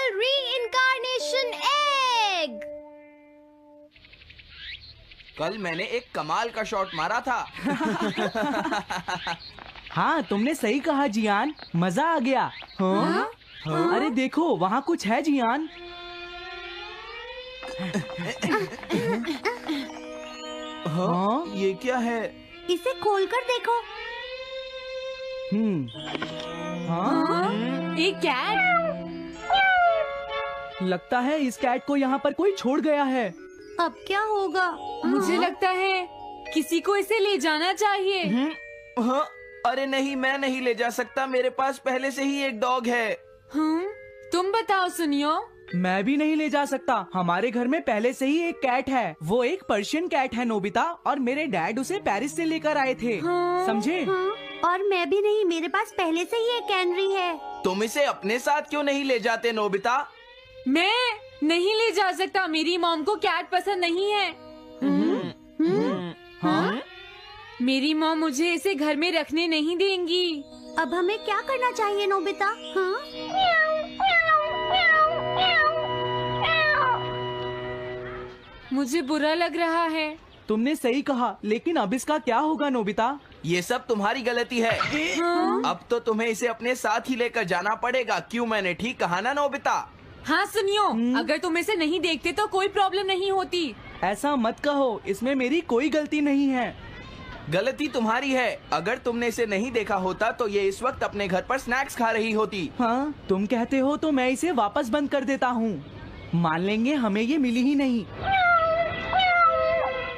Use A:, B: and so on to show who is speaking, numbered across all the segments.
A: Special reincarnation egg.
B: कल मैंने एक कमाल का शॉट मारा था।
C: हाँ, तुमने सही कहा जियान, मजा आ गया। हाँ? अरे देखो, वहाँ कुछ है जियान।
B: हाँ? ये क्या है?
A: इसे खोलकर देखो।
C: हाँ?
D: एक कैट।
C: लगता है इस कैट को यहाँ पर कोई छोड़ गया है।
A: अब क्या होगा?
D: मुझे लगता है किसी को इसे ले जाना चाहिए।
B: हाँ? अरे नहीं, मैं नहीं ले जा सकता, मेरे पास पहले से ही एक डॉग है।
D: तुम बताओ सुनियो।
C: मैं भी नहीं ले जा सकता, हमारे घर में पहले से ही एक कैट है। वो एक पर्शियन कैट है नोबिता, और मेरे डैड उसे पेरिस से लेकर आए थे। समझे?
A: और मैं भी नहीं, मेरे पास पहले से ही एक कैनरी है।
B: तुम इसे अपने साथ क्यों नहीं ले जाते नोबिता?
D: मैं नहीं ले जा सकता, मेरी मॉम को कैट पसंद नहीं है। मेरी मॉम मुझे इसे घर में रखने नहीं देंगी।
A: अब हमें क्या करना चाहिए नोबिता?
D: मुझे बुरा लग रहा है।
C: तुमने सही कहा, लेकिन अब इसका क्या होगा नोबिता?
B: ये सब तुम्हारी गलती है। अब तो तुम्हें इसे अपने साथ ही लेकर जाना पड़ेगा। क्यों, मैंने ठीक कहा ना नोबिता?
D: हाँ सुनियो, अगर तुम इसे नहीं देखते तो कोई प्रॉब्लम नहीं होती।
C: ऐसा मत कहो, इसमें मेरी कोई गलती नहीं है।
B: गलती तुम्हारी है। अगर तुमने इसे नहीं देखा होता तो ये इस वक्त अपने घर पर स्नैक्स खा रही होती।
C: हाँ, तुम कहते हो तो मैं इसे वापस बंद कर देता हूँ। मान लेंगे हमें ये मिली ही नहीं।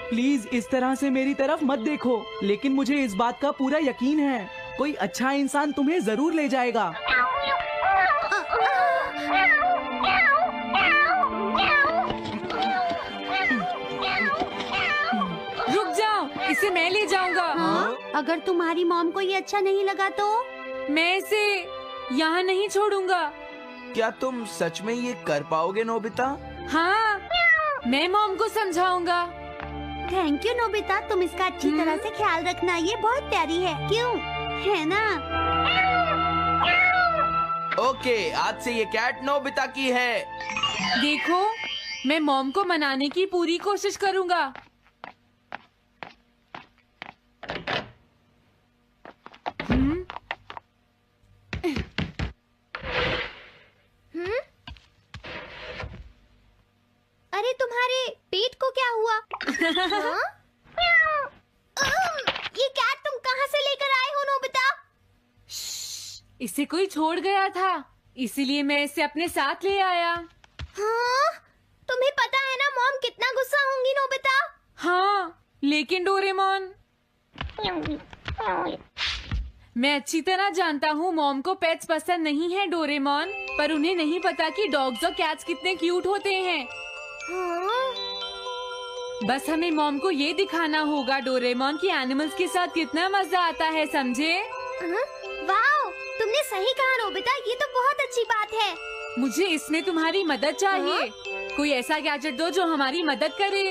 C: प्लीज इस तरह से मेरी तरफ मत देखो, लेकिन मुझे इस बात का पूरा यकीन है, कोई अच्छा इंसान तुम्हें जरूर ले जाएगा।
D: रुक जाओ, इसे मैं ले जाऊंगा।
A: अगर तुम्हारी मॉम को ये अच्छा नहीं लगा तो?
D: मैं इसे यहाँ नहीं छोड़ूंगा।
B: क्या तुम सच में ये कर पाओगे नोबिता?
D: हाँ, मैं मॉम को समझाऊंगा।
A: थैंक यू नोबिता, तुम इसका अच्छी तरह से ख्याल रखना, ये बहुत प्यारी है। क्यों, है ना?
B: ओके, आज से ये कैट नोबिता की है।
D: देखो, मैं मॉम को मनाने की पूरी कोशिश करूंगा।
A: अरे तुम्हारे पेट को क्या हुआ? ये कैट तुम कहाँ से लेकर आए हो नोबिता?
D: इसे कोई छोड़ गया था, इसीलिए मैं इसे अपने साथ ले आया।
A: हाँ? तुम्हें पता है ना मॉम कितना गुस्सा होंगी नोबिता?
D: हाँ, लेकिन डोरेमोन, मैं अच्छी तरह जानता हूँ मॉम को पेट्स पसंद नहीं है डोरेमोन, पर उन्हें नहीं पता कि डॉग्स और कैट्स कितने क्यूट होते हैं। बस हमें मॉम को ये दिखाना होगा डोरेमोन की एनिमल्स के साथ कितना मजा आता है, समझे?
A: वाओ, तुमने सही कहा नोबिता, ये तो बहुत अच्छी बात है।
D: मुझे इसमें तुम्हारी मदद चाहिए। कोई ऐसा गैजेट दो जो हमारी मदद करे।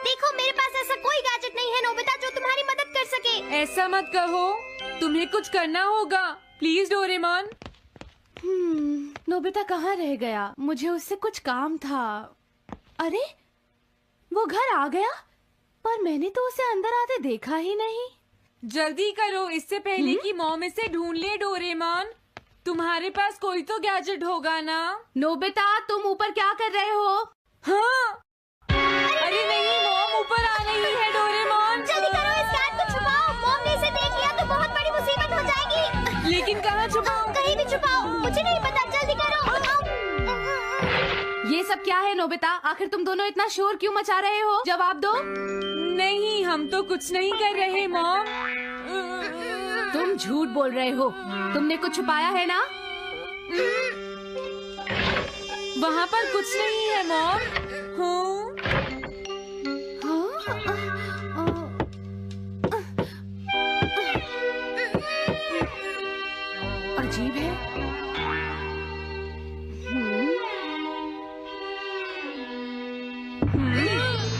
A: देखो, मेरे पास ऐसा कोई गैजेट नहीं है नोबिता जो तुम्हारी मदद कर सके।
D: ऐसा मत कहो, तुम्हें कुछ करना होगा, प्लीज डोरेमोन।
E: नोबिता कहाँ रह गया? मुझे उससे कुछ काम था। अरे, वो घर आ गया, पर मैंने तो उसे अंदर आते देखा ही नहीं।
D: जल्दी करो, इससे पहले कि मॉम इसे ढूंढ ले डोरेमोन। तुम्हारे पास कोई तो गैजेट होगा ना?
E: नोबिता, तुम ऊपर क्या कर रहे हो?
D: हाँ? अरे नहीं, मॉम ऊपर आ रही है डोरेमोन।
A: जल्दी करो, इस कैट को छुपाओ। मॉम ने इसे देख लिया तो बहुत बड़ी मुसीबत हो जाएगी।
D: लेकिन कहाँ छुपाऊं?
A: कहीं भी छुपाओ, मुझे नहीं पता, जल्दी करो।
E: ये सब क्या है नोबिता? आखिर तुम दोनों इतना शोर क्यों मचा रहे हो? जवाब दो।
D: नहीं, हम तो कुछ नहीं कर रहे मॉम।
E: तुम झूठ बोल रहे हो, तुमने कुछ छुपाया है ना?
D: वहाँ पर कुछ नहीं है मॉम।
E: अजीब है।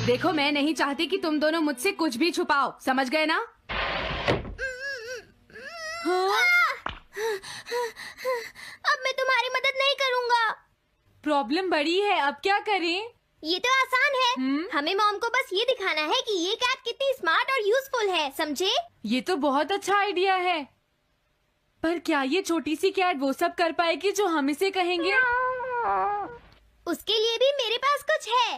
E: देखो, मैं नहीं चाहती कि तुम दोनों मुझसे कुछ भी छुपाओ, समझ गए ना?
D: प्रॉब्लम बड़ी है, अब क्या करें?
F: ये तो आसान है। हमें मॉम को बस ये दिखाना है कि ये कैट कितनी स्मार्ट और यूजफुल है, समझे?
D: ये तो बहुत अच्छा आइडिया है, पर क्या ये छोटी सी कैट वो सब कर पाएगी जो हम इसे कहेंगे?
F: उसके लिए भी मेरे पास कुछ है।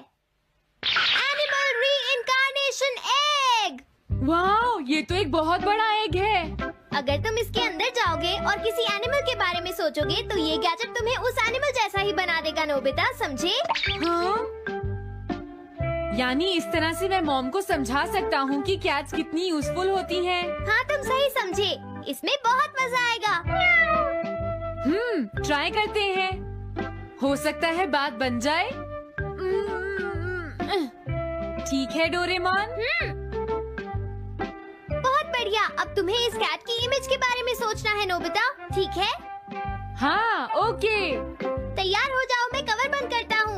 F: Animal reincarnation egg.
D: वाह, ये तो एक बहुत बड़ा एग है।
F: अगर तुम इसके अंदर जाओगे और किसी एनिमल के बारे में सोचोगे तो ये गैजेट तुम्हें उस एनिमल जैसा ही बना देगा, नोबिता, समझे?
D: हाँ? यानी इस तरह से मैं मॉम को समझा सकता हूँ कि कैट्स कितनी यूजफुल होती हैं।
F: हाँ, तुम सही समझे। इसमें बहुत मजा आएगा।
D: ट्राई करते हैं। हो सकता है बात बन जाए। ठीक है डोरेमोन।
F: बहुत बढ़िया। अब तुम्हें इस कैट की इमेज के बारे में सोचना है, नोबिता, ठीक है?
D: हाँ, ओके।
F: तैयार हो जाओ, मैं कवर बंद करता हूँ।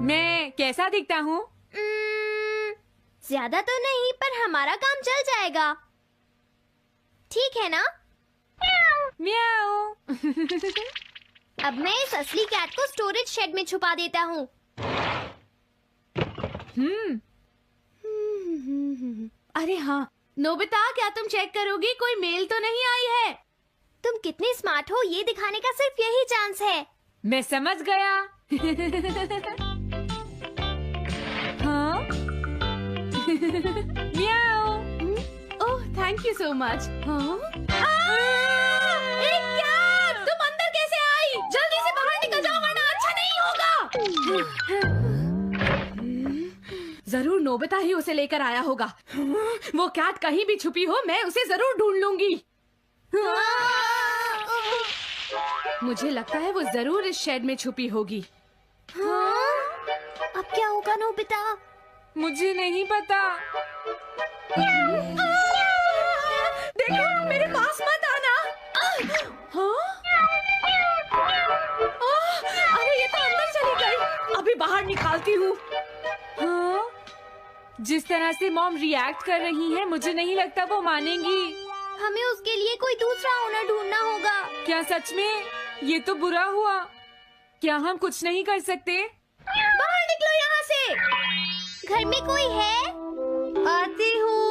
D: मैं कैसा दिखता हूँ?
F: ज्यादा तो नहीं, पर हमारा काम चल जाएगा, ठीक है ना?
D: म्याऊ।
F: अब मैं इस असली कैट को स्टोरेज शेड में छुपा देता हूँ।
E: अरे हाँ, नोबिता, क्या तुम चेक करोगी कोई मेल तो नहीं आई है?
F: तुम कितने स्मार्ट हो ये दिखाने का सिर्फ यही चांस है।
D: मैं समझ गया। हाँ? म्याऊ।
E: ओह, थैंक यू सो मच। हाँ? तुम अंदर कैसे आई? जल्दी से बाहर निकल जाओ वरना अच्छा नहीं होगा। जरूर नोबिता ही उसे लेकर आया होगा। वो कैट कहीं भी छुपी हो, मैं उसे जरूर ढूंढ लूंगी। मुझे लगता है वो जरूर इस शेड में छुपी होगी।
F: अब क्या होगा, नोबिता?
D: मुझे नहीं पता।
E: देखो, मेरे पास मत आना। हाँ? अरे ये तो अंदर चली गई। अभी बाहर निकालती हूँ।
D: हाँ? जिस तरह से मॉम रिएक्ट कर रही है, मुझे नहीं लगता वो मानेंगी।
F: हमें उसके लिए कोई दूसरा ओनर ढूंढना होगा।
D: क्या सच में? ये तो बुरा हुआ। क्या हम कुछ नहीं कर सकते?
F: बाहर निकलो यहाँ से। घर में कोई है?
A: आती हूँ।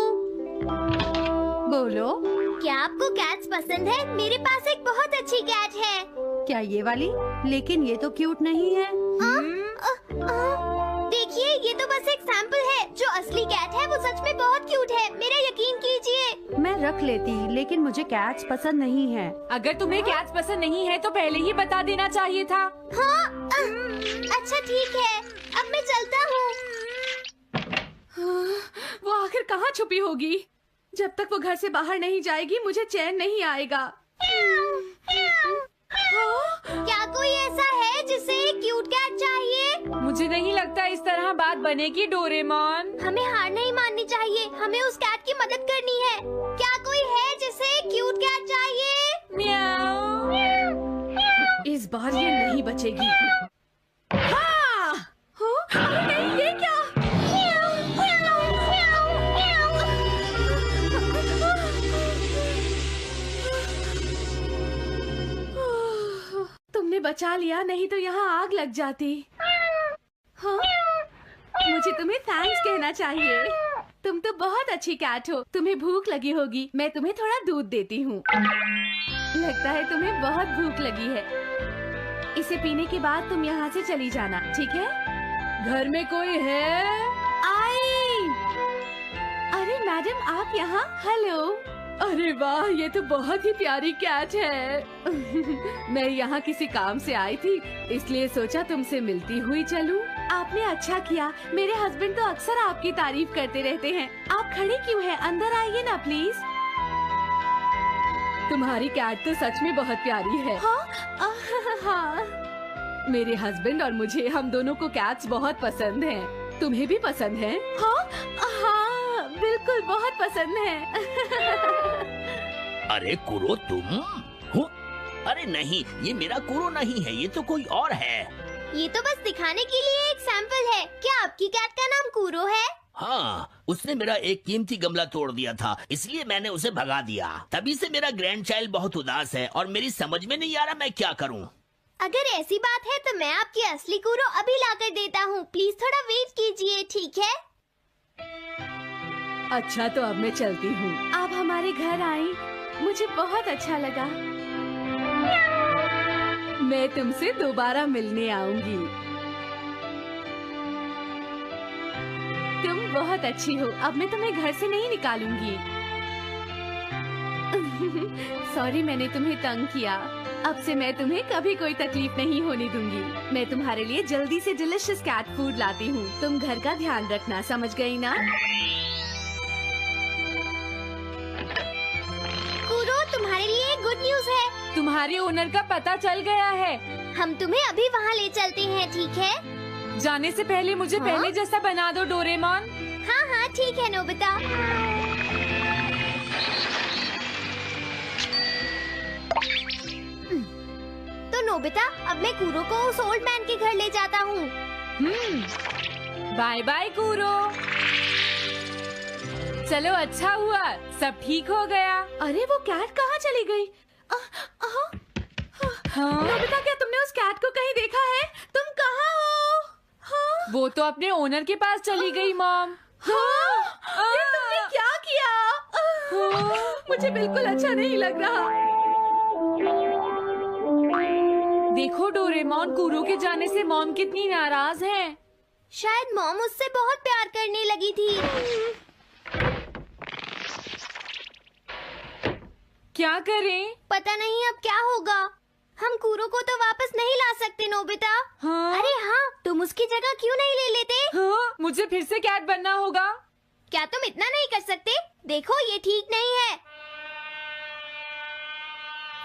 A: बोलो,
F: क्या आपको कैट्स पसंद है? मेरे पास एक बहुत अच्छी कैट है।
A: क्या ये वाली? लेकिन ये तो क्यूट नहीं है।
F: देखिए, ये तो बस एक सैंपल है। जो असली कैट है वो सच में बहुत क्यूट है, मेरा यकीन कीजिए।
A: मैं रख लेती, लेकिन मुझे कैट्स पसंद नहीं है।
D: अगर तुम्हें कैट्स पसंद नहीं है तो पहले ही बता देना चाहिए था।
F: हाँ, अच्छा ठीक है, अब मैं चलता हूँ।
E: वो आखिर कहाँ छुपी होगी? जब तक वो घर से बाहर नहीं जाएगी मुझे चैन नहीं आएगा।
F: क्या कोई ऐसा है जिसे एक क्यूट कैट चाहिए?
D: मुझे नहीं लगता इस तरह बात बनेगी डोरेमोन।
F: हमें हार नहीं माननी चाहिए, हमें उस कैट की मदद करनी है। क्या कोई है जिसे एक क्यूट कैट चाहिए?
D: म्याऊ।
E: इस बार ये नहीं बचेगी। हाँ! अरे नहीं, ये क्या? तुमने बचा लिया, नहीं तो यहाँ आग लग जाती। हाँ? मुझे तुम्हें थैंक्स कहना चाहिए। तुम तो बहुत अच्छी कैट हो। तुम्हें भूख लगी होगी, मैं तुम्हें थोड़ा दूध देती हूँ। लगता है तुम्हें बहुत भूख लगी है। इसे पीने के बाद तुम यहाँ से चली जाना, ठीक है? घर में कोई है? आई! अरे मैडम, आप यहाँ? हेलो। अरे वाह, ये तो बहुत ही प्यारी कैट है। मैं यहाँ किसी काम से आई थी, इसलिए सोचा तुमसे मिलती हुई चलूं। आपने अच्छा किया। मेरे हस्बैंड तो अक्सर आपकी तारीफ करते रहते हैं। आप खड़े क्यों हैं? अंदर आइए ना प्लीज। तुम्हारी कैट तो सच में बहुत प्यारी है। हाँ? हाँ। मेरे हस्बैंड और मुझे, हम दोनों को कैट्स बहुत पसंद हैं। तुम्हें भी पसंद है? हाँ, हाँ, बिल्कुल बहुत पसंद है।
G: अरे कुरो, तुम हो? अरे नहीं, ये मेरा कुरो नहीं है, ये तो कोई और है।
F: ये तो बस दिखाने के लिए एक सैंपल है। क्या आपकी कैट का नाम कूरो है?
G: हाँ, उसने मेरा एक कीमती गमला तोड़ दिया था, इसलिए मैंने उसे भगा दिया। तभी से मेरा ग्रैंड चाइल्ड बहुत उदास है और मेरी समझ में नहीं आ रहा मैं क्या करूँ।
F: अगर ऐसी बात है तो मैं आपकी असली कूरो अभी लाकर देता हूँ। प्लीज थोड़ा वेट कीजिए, ठीक है?
E: अच्छा, तो अब मैं चलती हूँ। आप हमारे घर आई, मुझे बहुत अच्छा लगा। मैं तुमसे दोबारा मिलने आऊंगी। तुम बहुत अच्छी हो। अब मैं तुम्हें घर से नहीं निकालूंगी। सॉरी, मैंने तुम्हें तंग किया। अब से मैं तुम्हें कभी कोई तकलीफ नहीं होने दूंगी। मैं तुम्हारे लिए जल्दी से डिलिशियस कैट फूड लाती हूँ। तुम घर का ध्यान रखना, समझ गई ना?
F: कूरो, तुम्हारे लिए एक गुड न्यूज है।
D: तुम्हारे ओनर का पता चल गया है।
F: हम तुम्हें अभी वहाँ ले चलते हैं, ठीक है?
D: जाने से पहले मुझे
F: हाँ?
D: पहले जैसा बना दो डोरेमोन।
F: हाँ हाँ, ठीक है नोबिता। तो नोबिता, अब मैं कूरो को उस ओल्ड मैन के घर ले जाता हूँ।
D: बाय बाय कूरो। चलो, अच्छा हुआ, सब ठीक हो गया।
E: अरे वो कैट कहाँ चली गई?
D: हाँ?
E: नोबिता, क्या तुमने उस कैट को कहीं देखा है? तुम कहाँ हो? हाँ?
D: वो तो अपने ओनर के पास चली गई मॉम।
E: हाँ? ये तुमने क्या किया? मुझे बिल्कुल अच्छा नहीं लग रहा।
D: देखो डोरेमोन, कूरो के जाने से मॉम कितनी नाराज हैं।
F: शायद मॉम उससे बहुत प्यार करने लगी थी।
D: क्या करें?
F: पता नहीं अब क्या होगा। हम कूरो को तो वापस नहीं ला सकते नोबिता।
D: हाँ?
F: अरे हाँ, तुम उसकी जगह क्यों नहीं ले लेते?
D: हाँ? मुझे फिर से कैट बनना होगा।
F: क्या तुम इतना नहीं कर सकते? देखो, ये ठीक नहीं है।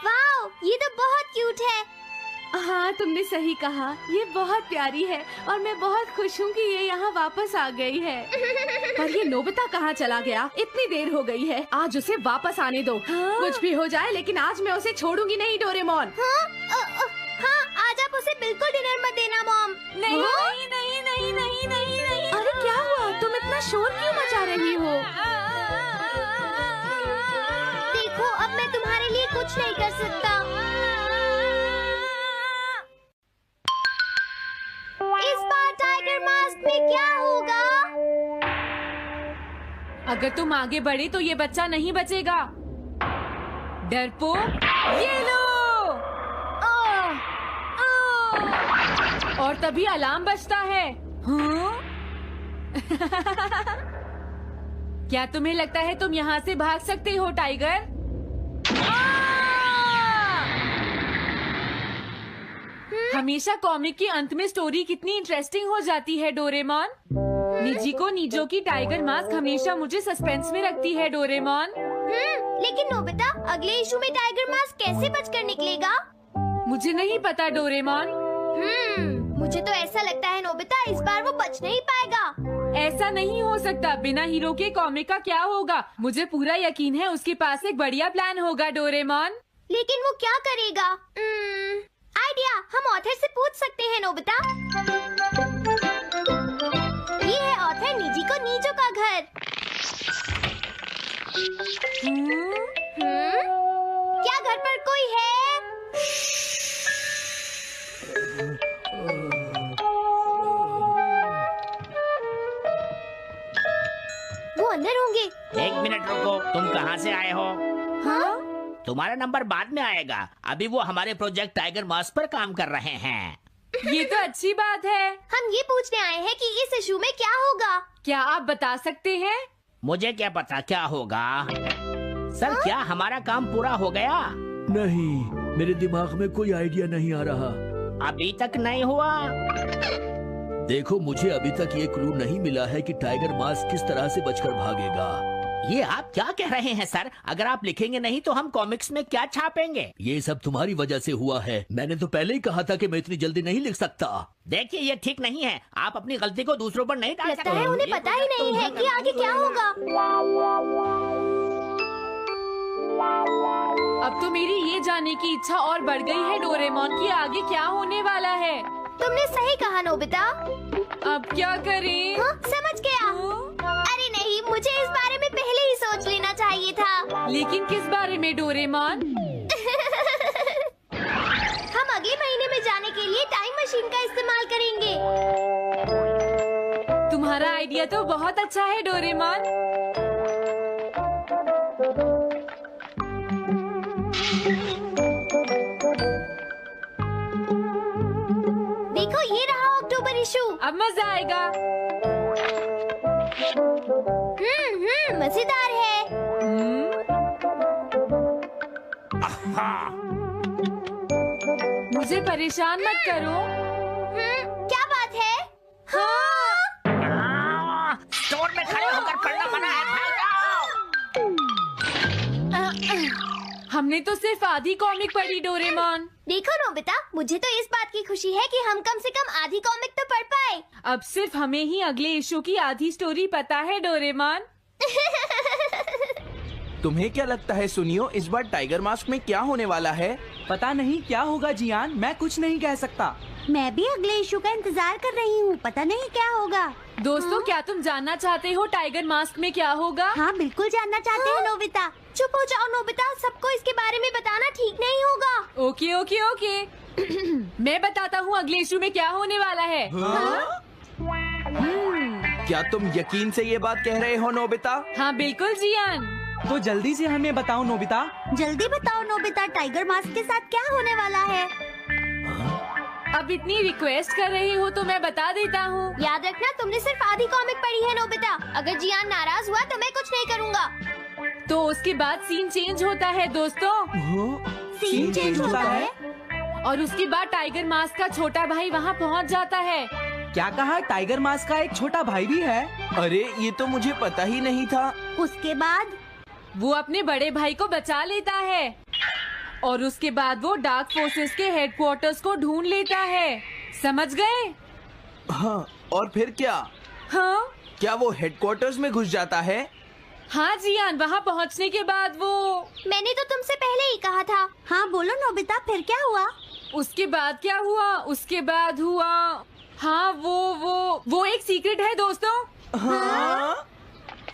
F: वाओ, ये तो बहुत क्यूट है।
E: हाँ, तुमने सही कहा। ये बहुत प्यारी है और मैं बहुत खुश हूँ कि ये यहाँ वापस आ गई है। पर ये नोबिता कहाँ चला गया? इतनी देर हो गई है। आज उसे वापस आने दो। कुछ भी हो जाए, लेकिन आज मैं उसे छोड़ूंगी नहीं डोरेमोन।
F: हाँ, आज आप उसे बिल्कुल डिनर मत देना मॉम।
D: नहीं नहीं नहीं नहीं नहीं नहीं नहीं।
E: अरे क्या हुआ? तुम इतना शोर क्यों मचा रही हो?
F: देखो, अब मैं तुम्हारे लिए कुछ नहीं कर सकता। इस बार टाइगर मास्क में क्या होगा?
D: अगर तुम आगे बढ़े तो ये बच्चा नहीं बचेगा। डरपोक, ये लो। और तभी अलार्म बजता है। हाँ? क्या तुम्हें लगता है तुम यहाँ से भाग सकते हो टाइगर? हमेशा कॉमिक के अंत में स्टोरी कितनी इंटरेस्टिंग हो जाती है डोरेमोन। निजी को नीजो की टाइगर मास्क हमेशा मुझे सस्पेंस में रखती है डोरेमोन।
F: लेकिन नोबिता, अगले इशू में टाइगर मास्क कैसे बचकर निकलेगा?
D: मुझे नहीं पता डोरेमोन।
F: मुझे तो ऐसा लगता है नोबिता, इस बार वो बच नहीं पाएगा।
D: ऐसा नहीं हो सकता। बिना हीरो के कॉमिक का क्या होगा? मुझे पूरा यकीन है उसके पास एक बढ़िया प्लान होगा डोरेमोन।
F: लेकिन वो क्या करेगा? आइडिया, हम ऑथर से पूछ सकते हैं नोबिता। ये है ऑथर निजी को नीजो का घर। क्या घर पर कोई है? वो अंदर होंगे।
G: एक मिनट रुको, तुम कहाँ से आए हो?
F: हाँ?
G: तुम्हारा नंबर बाद में आएगा। अभी वो हमारे प्रोजेक्ट टाइगर मास्क पर काम कर रहे हैं।
D: ये तो अच्छी बात है।
F: हम ये पूछने आए हैं कि इस इशू में क्या होगा।
D: क्या आप बता सकते हैं?
G: मुझे क्या पता क्या होगा। सर, क्या हमारा काम पूरा हो गया?
H: नहीं, मेरे दिमाग में कोई आइडिया नहीं आ रहा।
G: अभी तक नहीं हुआ।
H: देखो, मुझे अभी तक ये क्लू नहीं मिला है कि टाइगर मास्क किस तरह से बचकर भागेगा।
G: ये आप क्या कह रहे हैं सर? अगर आप लिखेंगे नहीं तो हम कॉमिक्स में क्या छापेंगे?
H: ये सब तुम्हारी वजह से हुआ है। मैंने तो पहले ही कहा था कि मैं इतनी जल्दी नहीं लिख सकता।
G: देखिए, ये ठीक नहीं है। आप अपनी गलती को दूसरों पर नहीं डाल सकते।
F: लगता है उन्हें पता ही नहीं है कि आगे क्या होगा।
D: अब तो मेरी ये जानने की इच्छा और बढ़ गई है डोरेमोन कि आगे क्या होने वाला है।
F: तुमने सही कहा नोबिता।
D: अब क्या करें?
F: हाँ, समझ गया।
D: लेकिन किस बारे में डोरेमोन?
F: हम अगले महीने में जाने के लिए टाइम मशीन का इस्तेमाल करेंगे।
D: तुम्हारा आइडिया तो बहुत अच्छा है डोरेमोन।
F: देखो ये रहा अक्टूबर इशू।
D: अब मजा आएगा।
F: मजेदार है।
D: मुझे परेशान मत करो।
F: क्या बात है?
G: स्टोर में खड़े होकर पढ़ना मना है, भाग जाओ।
D: हमने तो सिर्फ आधी कॉमिक पढ़ी डोरेमोन।
F: देखो नोबिता, मुझे तो इस बात की खुशी है कि हम कम से कम आधी कॉमिक तो पढ़ पाए।
D: अब सिर्फ हमें ही अगले इशू की आधी स्टोरी पता है डोरेमोन।
B: तुम्हें क्या लगता है सुनियो, इस बार टाइगर मास्क में क्या होने वाला है?
C: पता नहीं क्या होगा जियान, मैं कुछ नहीं कह सकता।
A: मैं भी अगले इशू का इंतजार कर रही हूँ, पता नहीं क्या होगा।
D: दोस्तों, क्या तुम जानना चाहते हो टाइगर मास्क में क्या होगा?
A: हाँ बिल्कुल जानना चाहते हैं नोबिता।
F: चुप हो जाओ नोबिता, सबको इसके बारे में बताना ठीक नहीं होगा।
D: Okay okay okay. मैं बताता हूँ अगले इशू में क्या होने वाला है।
B: क्या तुम यकीन से ये बात कह रहे हो नोबिता?
D: हाँ बिल्कुल जियान।
C: तो जल्दी से हमें बताओ नोबिता।
A: जल्दी बताओ नोबिता, टाइगर मास्क के साथ क्या होने वाला है?
D: अब इतनी रिक्वेस्ट कर रही हो तो मैं बता देता हूँ।
F: याद रखना, तुमने सिर्फ आधी कॉमिक पढ़ी है नोबिता। अगर जियान नाराज हुआ तो मैं कुछ नहीं करूँगा।
D: तो उसके बाद सीन चेंज होता है दोस्तों,
A: सीन चेंज होता है?
D: और उसके बाद टाइगर मास्क का छोटा भाई वहाँ पहुँच जाता है।
C: क्या कहा? टाइगर मास्क का एक छोटा भाई भी है?
B: अरे ये तो मुझे पता ही नहीं था।
A: उसके बाद
D: वो अपने बड़े भाई को बचा लेता है और उसके बाद वो डार्क फोर्सेस के हेडक्वार्टर्स को ढूंढ लेता है। समझ गए?
B: हाँ, और फिर क्या?
D: हाँ
B: क्या वो हेडक्वार्टर्स में घुस जाता है?
D: हाँ जियान, वहाँ पहुँचने के बाद वो
F: मैंने तो तुमसे पहले ही कहा था।
A: हाँ बोलो नोबिता, फिर क्या हुआ?
D: उसके बाद क्या हुआ? उसके बाद हुआ, हाँ वो एक सीक्रेट है दोस्तों।
B: हाँ?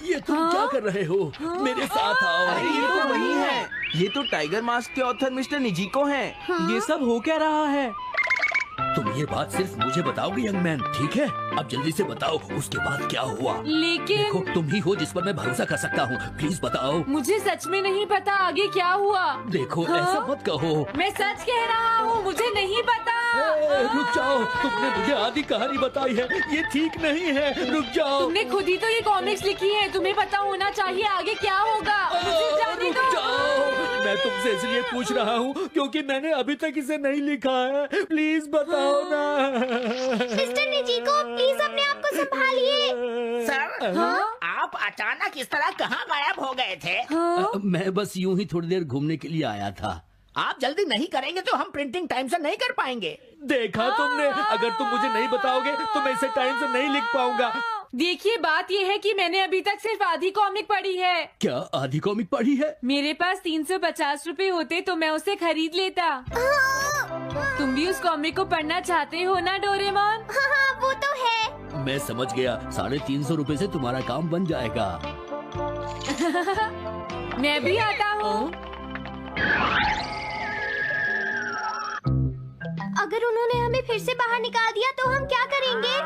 H: ये तुम क्या कर रहे हो? मेरे साथ आओ।
B: अरे ये तो वही है, ये तो टाइगर मास्क के ऑथर मिस्टर निजिको हैं।
C: ये सब हो क्या रहा है?
H: तुम ये बात सिर्फ मुझे बताओगे यंग मैन, ठीक है? अब जल्दी से बताओ उसके बाद क्या हुआ।
D: लेकिन
H: देखो, तुम ही हो जिस पर मैं भरोसा कर सकता हूँ, प्लीज बताओ।
D: मुझे सच में नहीं पता आगे क्या हुआ।
H: देखो
D: हाँ?
H: ऐसा मत कहो।
D: मैं सच कह रहा हूँ, मुझे नहीं पता।
H: रुक जाओ, तुमने मुझे आधी कहानी बताई है, ये ठीक नहीं है। रुक जाओ।
D: तुमने खुद ही तो ये कॉमिक्स लिखी है, तुम्हें पता होना चाहिए आगे क्या होगा। मुझे जाने
H: रुक
D: दो।
H: जाओ, मैं तुमसे इसलिए पूछ रहा हूँ क्योंकि मैंने अभी तक इसे नहीं लिखा है। प्लीज बताओ ना।
F: मिस्टर निजिको, प्लीज अपने आप को संभालिए।
G: सर, आप अचानक इस तरह कहाँ गायब हो गए थे?
H: मैं बस यूं ही थोड़ी देर घूमने के लिए आया था।
G: आप जल्दी नहीं करेंगे तो हम प्रिंटिंग टाइम से नहीं कर पाएंगे।
H: देखा तुमने, अगर तुम मुझे नहीं बताओगे तो मैं इसे टाइम से नहीं लिख पाऊंगा।
D: देखिए, बात ये है कि मैंने अभी तक सिर्फ आधी कॉमिक पढ़ी है।
H: क्या आधी कॉमिक पढ़ी है?
D: मेरे पास 350 रुपए होते तो मैं उसे खरीद लेता। तुम भी उस कॉमिक को पढ़ना चाहते हो ना डोरेमोन?
F: हाँ वो तो है।
H: मैं समझ गया, 350 रुपए से तुम्हारा काम बन जाएगा।
D: मैं भी आता हूँ।
F: अगर उन्होंने हमें फिर से बाहर निकाल दिया तो हम क्या करेंगे?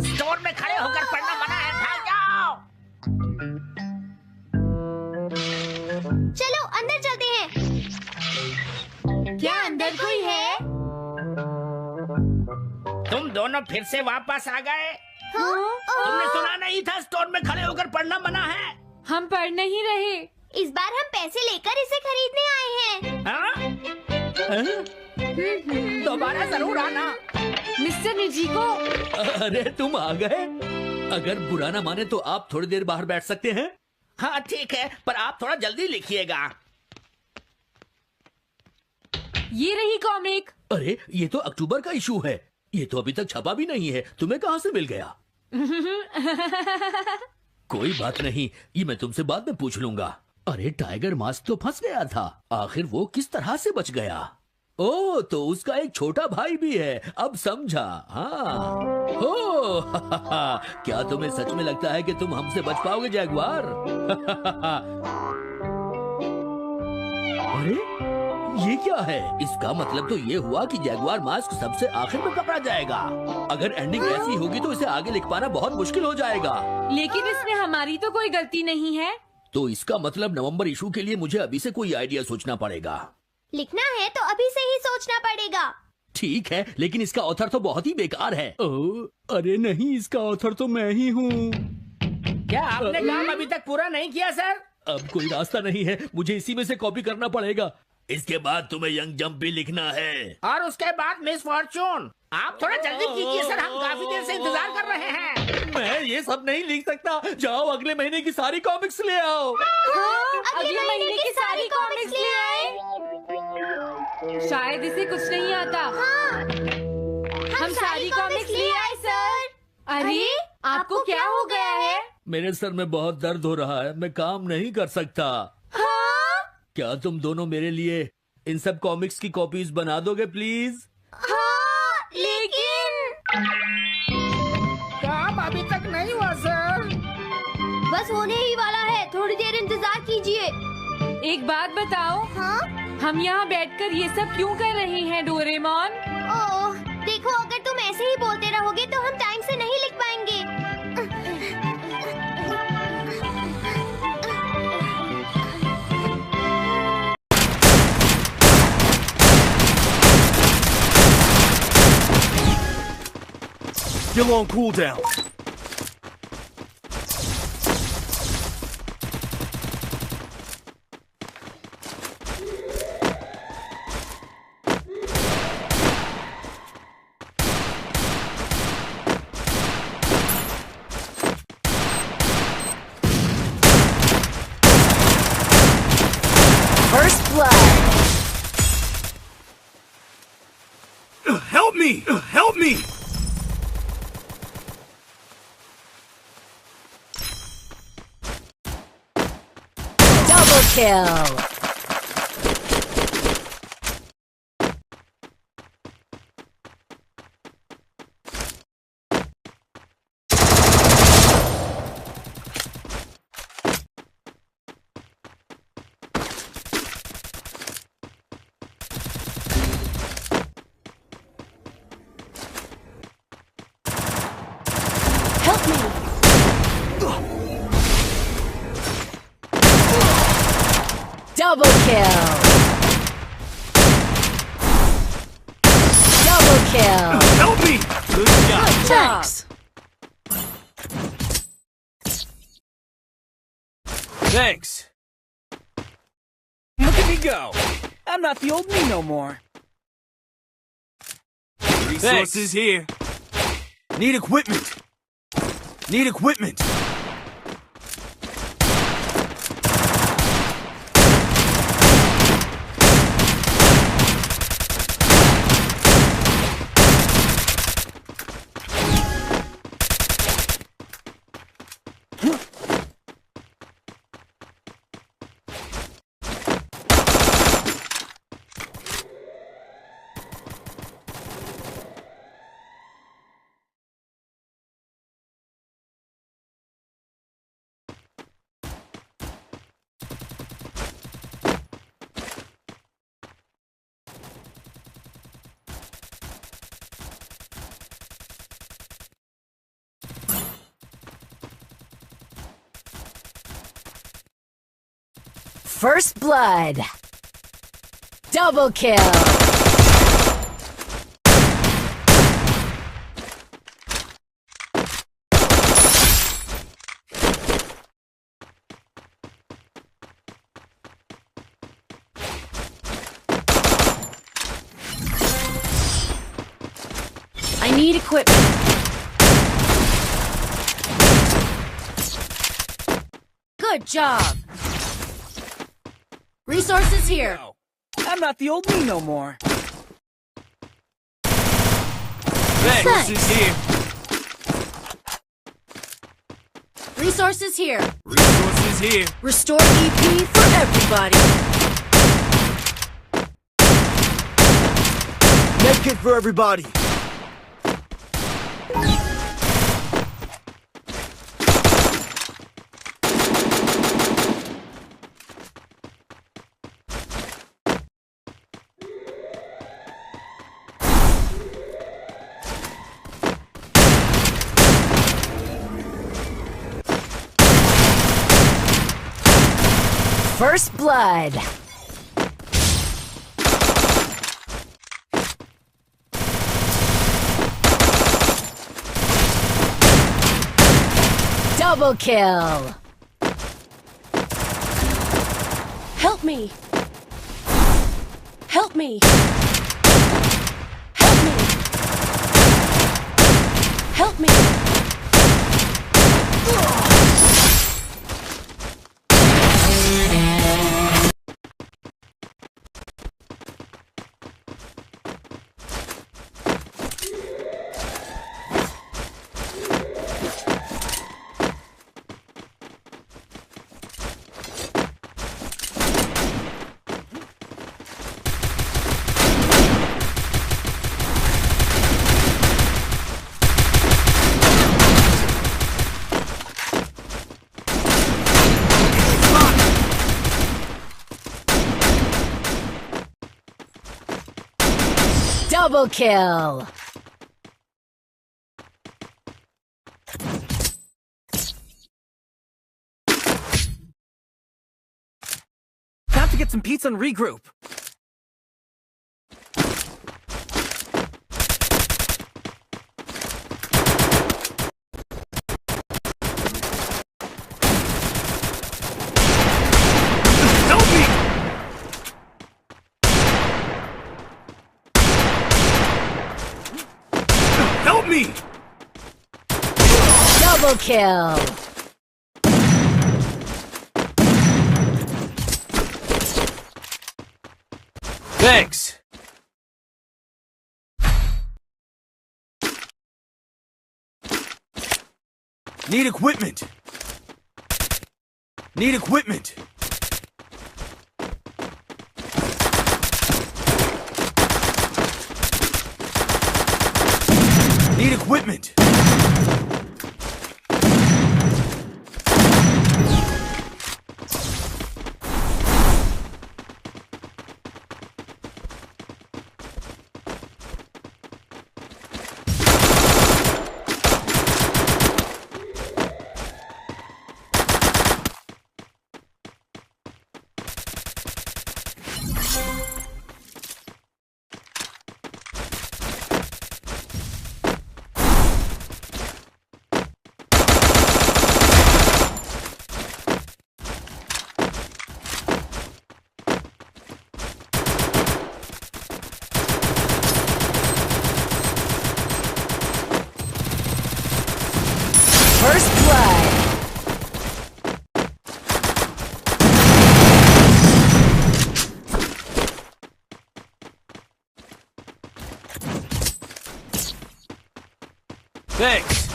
G: स्टोर में खड़े होकर पढ़ना मना है, भाग जाओ।
F: चलो अंदर चलते हैं। क्या अंदर कोई है?
G: तुम दोनों फिर से वापस आ गए। तुमने सुना नहीं था स्टोर में खड़े होकर पढ़ना मना है?
D: हम पढ़ नहीं रहे।
F: इस बार हम पैसे लेकर इसे खरीदने आए हैं।
G: हाँ? दोबारा जरूर आना।
D: मिस्टर निजिको,
H: अरे तुम आ गए। अगर बुरा ना माने तो आप थोड़ी देर बाहर बैठ सकते हैं।
G: हाँ ठीक है, पर आप थोड़ा जल्दी लिखिएगा।
D: ये रही कॉमिक।
H: अरे ये तो अक्टूबर का इशू है, ये तो अभी तक छपा भी नहीं है। तुम्हें कहाँ से मिल गया? कोई बात नहीं, ये मैं तुमसे बाद में पूछ लूंगा। अरे टाइगर मास्क तो फंस गया था, आखिर वो किस तरह से बच गया? ओ, तो उसका एक छोटा भाई भी है, अब समझा। हाँ। ओ, क्या तुम्हें सच में लगता है कि तुम हमसे बच पाओगे जैगुआर? अरे ये क्या है? इसका मतलब तो ये हुआ कि जैगुआर मास्क सबसे आखिर में पकड़ा जाएगा। अगर एंडिंग ऐसी होगी तो इसे आगे लिख पाना बहुत मुश्किल हो जाएगा।
D: लेकिन इसमें हमारी तो कोई गलती नहीं है।
H: तो इसका मतलब नवंबर इशू के लिए मुझे अभी से कोई आइडिया सोचना पड़ेगा।
F: लिखना है तो अभी से ही सोचना पड़ेगा।
H: ठीक है, लेकिन इसका ऑथर तो बहुत ही बेकार है। अरे नहीं, इसका ऑथर तो मैं ही हूँ।
G: क्या आपने काम अभी तक पूरा नहीं किया सर?
H: अब कोई रास्ता नहीं है, मुझे इसी में से कॉपी करना पड़ेगा। इसके बाद तुम्हें यंग जंप भी लिखना है।
G: और उसके बाद मिस फॉर्चून। आप थोड़ा जल्दी कीजिए सर, हम काफी देर से इंतजार कर रहे हैं।
H: मैं ये सब नहीं लिख सकता। जाओ अगले महीने की सारी कॉमिक्स ले आओ।
D: अगले महीने की सारी कॉमिक्स ले आए। शायद इसे कुछ नहीं आता। हम सारी कॉमिक्स ले आए सर। अरे आपको क्या हो गया है?
H: मेरे सर में बहुत दर्द हो रहा है, मैं काम नहीं कर सकता। क्या तुम दोनों मेरे लिए इन सब कॉमिक्स की कॉपीज बना दोगे प्लीज?
F: लेकिन
G: काम अभी तक नहीं हुआ सर।
F: बस होने ही वाला है, थोड़ी देर इंतजार कीजिए।
D: एक बात बताओ,
F: हाँ?
D: हम यहाँ बैठकर ये सब क्यों कर रहे हैं डोरेमोन?
F: ओह, देखो अगर तुम ऐसे ही बोलते रहोगे तो हम टाइम से नहीं लिख पाएंगे।
I: Still on cooldown.
J: First blood.
I: Help me! Help me!
J: Double kill. Help me. Double kill. Double kill.
I: Help me! Good job.
J: Thanks.
I: Thanks. Look at me go. I'm not the old me no more. Resources here. Need equipment. Need equipment.
J: First blood. Double kill. I need equipment. Good job. Resources here.
I: I'm not the old me no more.
J: Thanks.
I: Resources here.
J: Resources here.
I: Resources here.
J: Restore EP for everybody.
I: Medkit for everybody.
J: First blood. Double kill.
E: Help me. Help me. Help me. Help me.
J: Double kill.
I: Time to get some pizza and regroup. Help me! Help me!
J: Double kill.
I: Thanks. Need equipment. Need equipment. Need equipment.
J: First blood.
I: Thanks.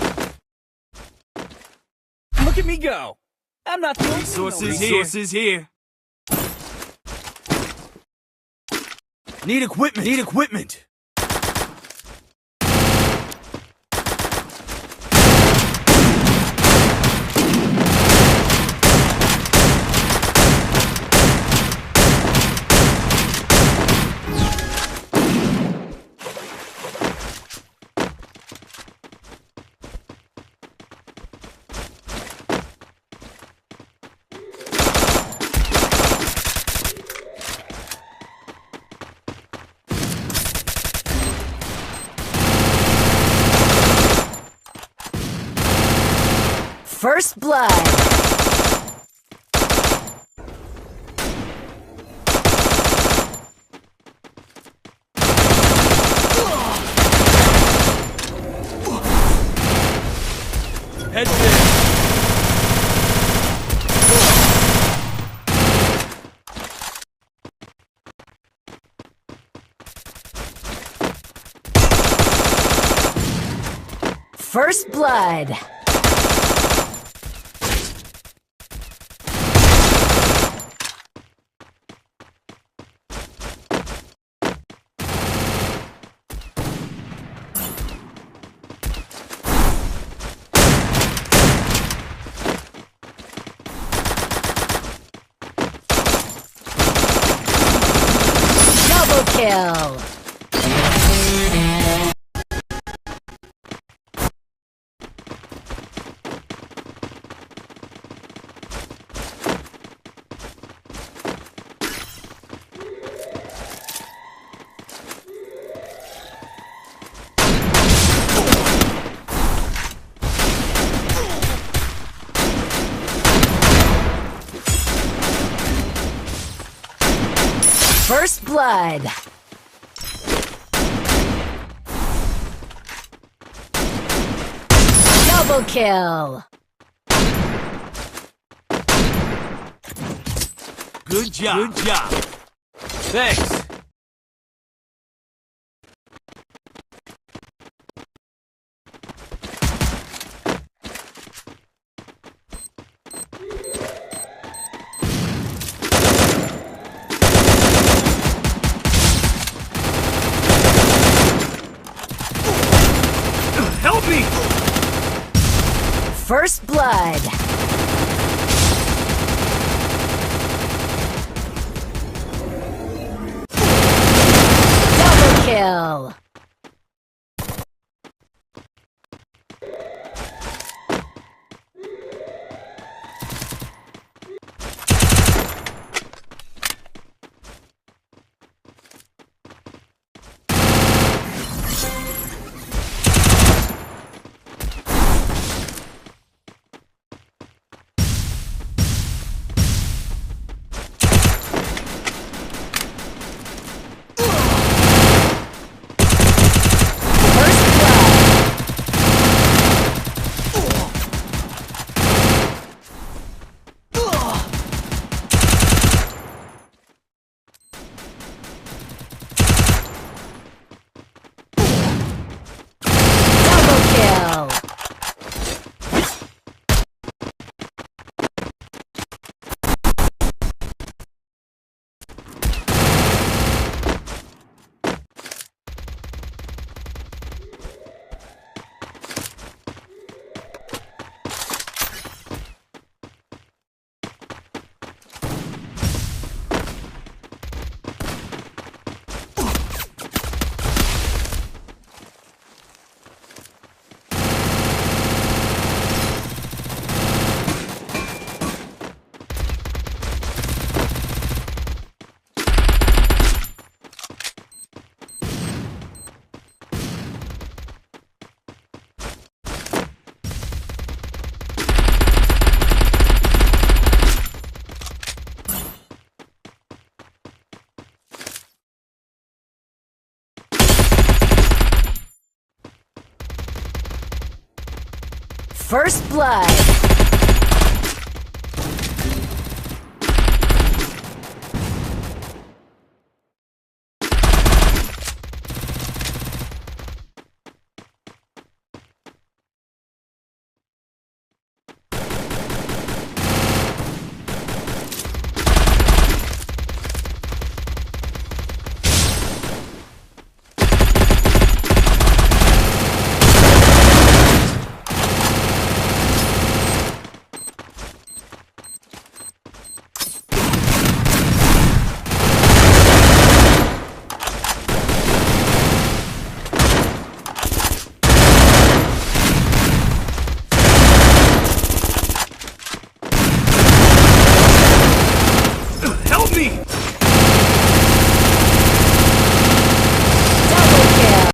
I: Look at me go. I'm not the only Resources here. Need equipment. Need equipment.
J: First blood.
I: Head there.
J: First blood. Double kill. blood. Double kill.
I: Good job. Good job. Thanks. Help me!
J: First blood. Double kill. First blood.